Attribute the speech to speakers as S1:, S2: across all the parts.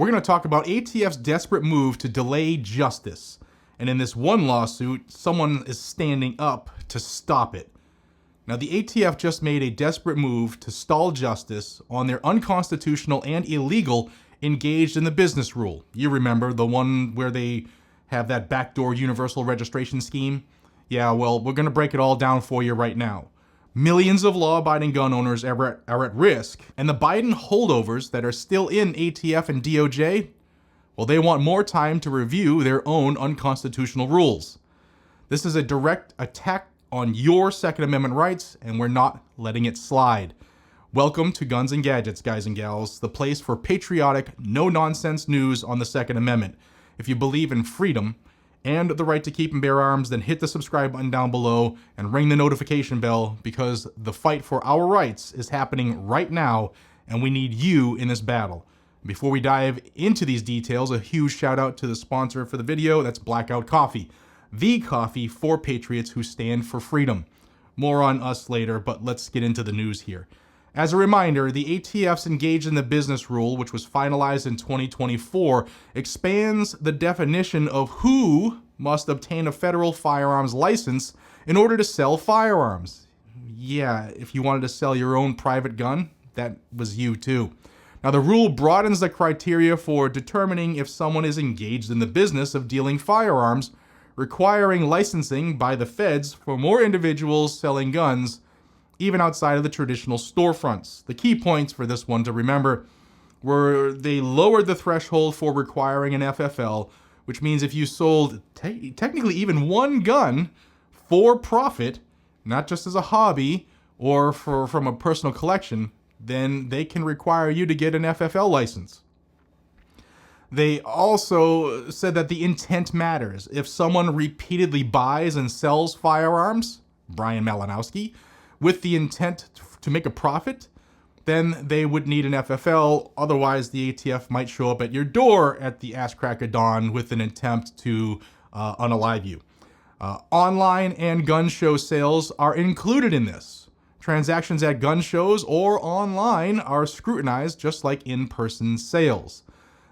S1: We're going to talk about ATF's desperate move to delay justice. And in this one lawsuit, someone is standing up to stop it. Now, the ATF just made a desperate move to stall justice on their unconstitutional and illegal engaged in the business rule. You remember the one where they have that backdoor universal registration scheme? Yeah, well, we're going to break it all down for you right now. Millions of law-abiding gun owners are at risk, and the Biden holdovers that are still in ATF and DOJ, well, they want more time to review their own unconstitutional rules. This is a direct attack on your Second Amendment rights, and we're not letting it slide. Welcome to Guns and Gadgets, guys and gals, the place for patriotic, no-nonsense news on the Second Amendment. If you believe in freedom and the right to keep and bear arms, then hit the subscribe button down below and ring the notification bell, because the fight for our rights is happening right now, and we need you in this battle. Before we dive into these details, a huge shout out to the sponsor for the video, that's Blackout Coffee, the coffee for patriots who stand for freedom. More on us later, but let's get into the news here. As a reminder, the ATF's engaged in the business rule, which was finalized in 2024, expands the definition of who must obtain a federal firearms license in order to sell firearms. Yeah, if you wanted to sell your own private gun, that was you too. Now, the rule broadens the criteria for determining if someone is engaged in the business of dealing firearms, requiring licensing by the feds for more individuals selling guns, even outside of the traditional storefronts. The key points for this one to remember were they lowered the threshold for requiring an FFL, which means if you sold technically even one gun for profit, not just as a hobby or from a personal collection, then they can require you to get an FFL license. They also said that the intent matters. If someone repeatedly buys and sells firearms, Brian Malinowski, with the intent to make a profit, then they would need an FFL. Otherwise, the ATF might show up at your door at the ass crack of dawn with an attempt to unalive you. Online and gun show sales are included in this. Transactions at gun shows or online are scrutinized just like in-person sales.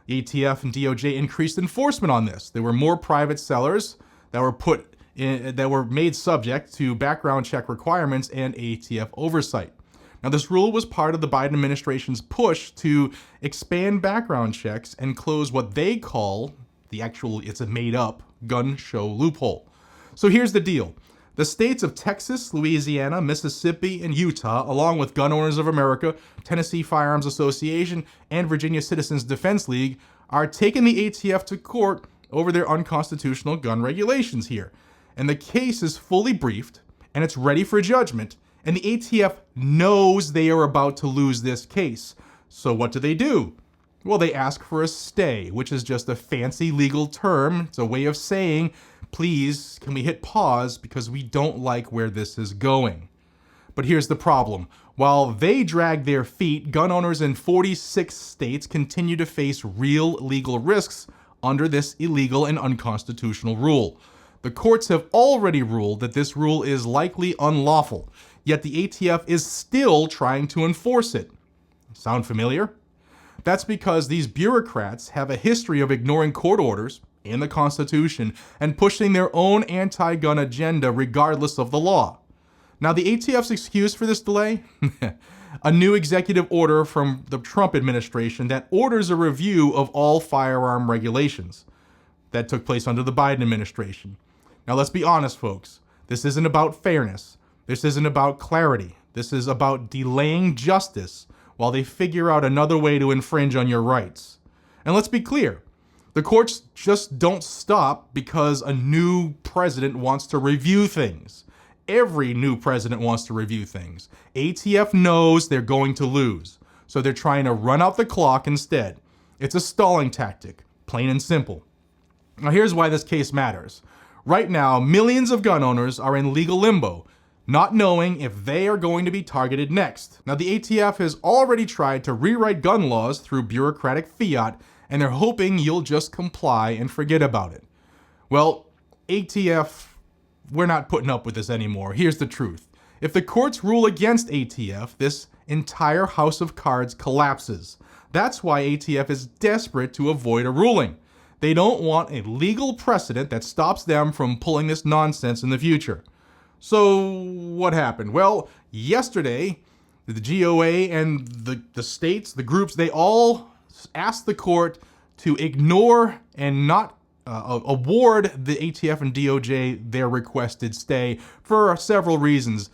S1: The ATF and DOJ increased enforcement on this. There were more private sellers that were made subject to background check requirements and ATF oversight. Now, this rule was part of the Biden administration's push to expand background checks and close what they call it's a made-up gun show loophole. So here's the deal. The states of Texas, Louisiana, Mississippi, and Utah, along with Gun Owners of America, Tennessee Firearms Association, and Virginia Citizens Defense League, are taking the ATF to court over their unconstitutional gun regulations here. And the case is fully briefed, and it's ready for judgment, and the ATF knows they are about to lose this case. So what do? Well, they ask for a stay, which is just a fancy legal term. It's a way of saying, please, can we hit pause because we don't like where this is going. But here's the problem. While they drag their feet, gun owners in 46 states continue to face real legal risks under this illegal and unconstitutional rule. The courts have already ruled that this rule is likely unlawful, yet the ATF is still trying to enforce it. Sound familiar? That's because these bureaucrats have a history of ignoring court orders and the Constitution and pushing their own anti-gun agenda regardless of the law. Now, the ATF's excuse for this delay? A new executive order from the Trump administration that orders a review of all firearm regulations. That took place under the Biden administration. Now, let's be honest, folks. This isn't about fairness. This isn't about clarity. This is about delaying justice while they figure out another way to infringe on your rights. And let's be clear. The courts just don't stop because a new president wants to review things. Every new president wants to review things. ATF knows they're going to lose, so they're trying to run out the clock instead. It's a stalling tactic, plain and simple. Now, here's why this case matters. Right now, millions of gun owners are in legal limbo, not knowing if they are going to be targeted next. Now, the ATF has already tried to rewrite gun laws through bureaucratic fiat, and they're hoping you'll just comply and forget about it. Well, ATF, we're not putting up with this anymore. Here's the truth. If the courts rule against ATF, this entire house of cards collapses. That's why ATF is desperate to avoid a ruling. They don't want a legal precedent that stops them from pulling this nonsense in the future. So what happened? Well, yesterday, the GOA and the states, the groups, they all asked the court to ignore and not award the ATF and DOJ their requested stay for several reasons,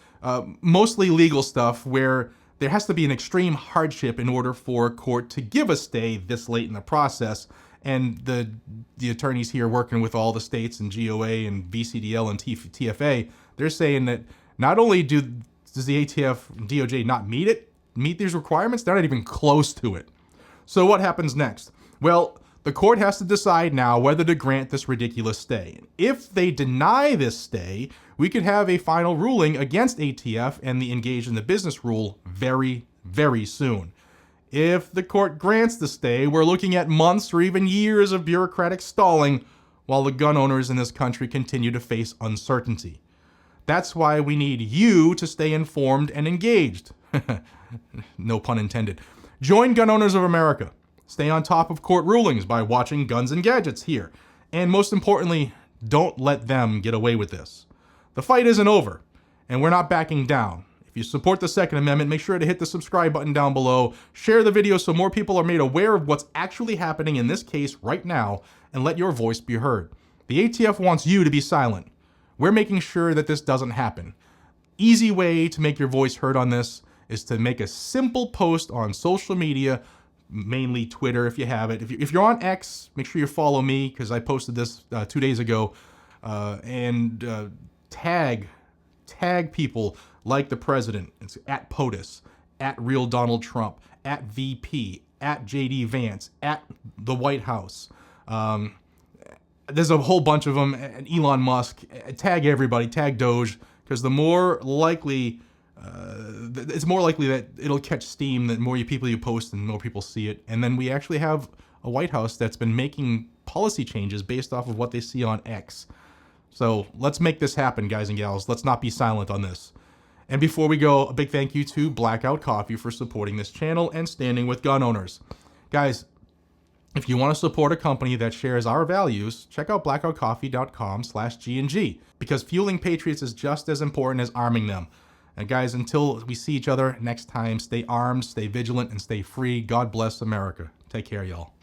S1: mostly legal stuff where there has to be an extreme hardship in order for a court to give a stay this late in the process. And the attorneys here working with all the states and GOA and VCDL and TFA, they're saying that not only does the ATF and DOJ not meet these requirements, they're not even close to it. So what happens next? Well, the court has to decide now whether to grant this ridiculous stay. If they deny this stay, we could have a final ruling against ATF and the engage in the business rule very, very soon. If the court grants the stay, we're looking at months or even years of bureaucratic stalling while the gun owners in this country continue to face uncertainty. That's why we need you to stay informed and engaged. No pun intended. Join Gun Owners of America. Stay on top of court rulings by watching Guns and Gadgets here. And most importantly, don't let them get away with this. The fight isn't over, and we're not backing down. If you support the Second Amendment, make sure to hit the subscribe button down below, share the video so more people are made aware of what's actually happening in this case right now, and let your voice be heard. The ATF wants you to be silent. We're making sure that this doesn't happen. Easy way to make your voice heard on this is to make a simple post on social media, mainly Twitter if you have it. If you're on X, make sure you follow me because I posted this 2 days ago, and tag people like the president. It's at POTUS, at Real Donald Trump, at VP, at JD Vance, at the White House. There's a whole bunch of them, and Elon Musk. Tag everybody, tag Doge, because the more likely, it's more likely that it'll catch steam, the more people you post and more people see it. And then we actually have a White House that's been making policy changes based off of what they see on X. So let's make this happen, guys and gals. Let's not be silent on this. And before we go, a big thank you to Blackout Coffee for supporting this channel and standing with gun owners. Guys, if you want to support a company that shares our values, check out blackoutcoffee.com/GNG, because fueling patriots is just as important as arming them. And guys, until we see each other next time, stay armed, stay vigilant, and stay free. God bless America. Take care, y'all.